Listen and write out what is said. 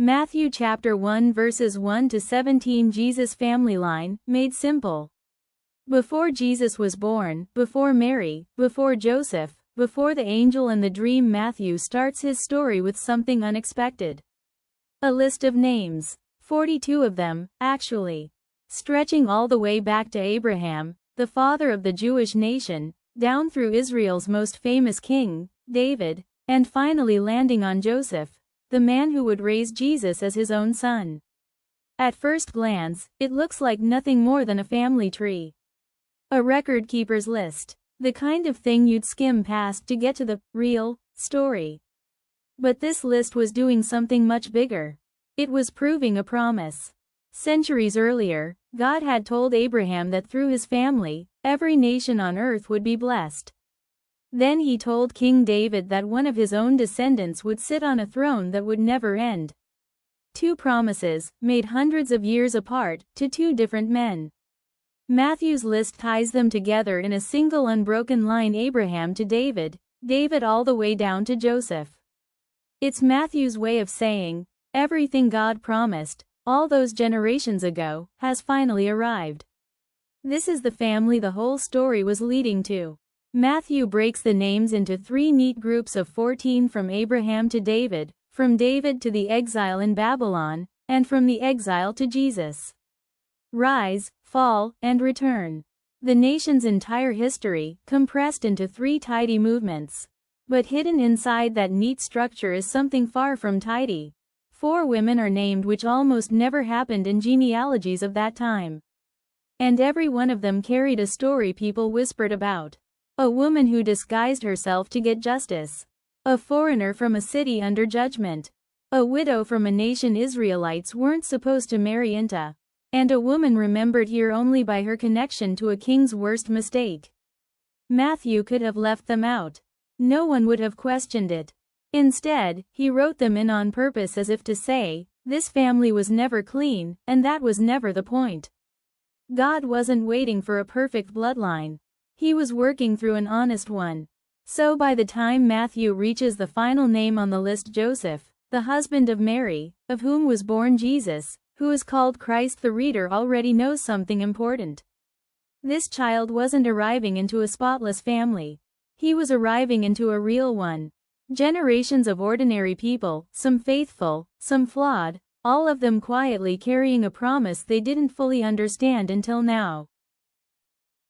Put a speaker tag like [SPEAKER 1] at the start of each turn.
[SPEAKER 1] Matthew chapter 1 verses 1 to 17. Jesus' family line, made simple. Before Jesus was born, before Mary, before Joseph, before the angel and the dream, Matthew starts his story with something unexpected. A list of names. 42 of them, actually. Stretching all the way back to Abraham, the father of the Jewish nation, down through Israel's most famous king, David, and finally landing on Joseph, the man who would raise Jesus as his own son. At first glance, it looks like nothing more than a family tree. A record keeper's list. The kind of thing you'd skim past to get to the real story. But this list was doing something much bigger. It was proving a promise. Centuries earlier, God had told Abraham that through his family, every nation on earth would be blessed. Then he told King David that one of his own descendants would sit on a throne that would never end. Two promises, made hundreds of years apart, to two different men. Matthew's list ties them together in a single unbroken line: Abraham to David, David all the way down to Joseph. It's Matthew's way of saying, everything God promised, all those generations ago, has finally arrived. This is the family the whole story was leading to. Matthew breaks the names into three neat groups of 14, from Abraham to David, from David to the exile in Babylon, and from the exile to Jesus. Rise, fall, and return. The nation's entire history, compressed into three tidy movements. But hidden inside that neat structure is something far from tidy. 4 women are named, which almost never happened in genealogies of that time. And every one of them carried a story people whispered about. A woman who disguised herself to get justice. A foreigner from a city under judgment. A widow from a nation Israelites weren't supposed to marry into. And a woman remembered here only by her connection to a king's worst mistake. Matthew could have left them out. No one would have questioned it. Instead, he wrote them in on purpose, as if to say, this family was never clean, and that was never the point. God wasn't waiting for a perfect bloodline. He was working through an honest one. So by the time Matthew reaches the final name on the list, Joseph, the husband of Mary, of whom was born Jesus, who is called Christ, the reader already knows something important. This child wasn't arriving into a spotless family. He was arriving into a real one. Generations of ordinary people, some faithful, some flawed, all of them quietly carrying a promise they didn't fully understand until now.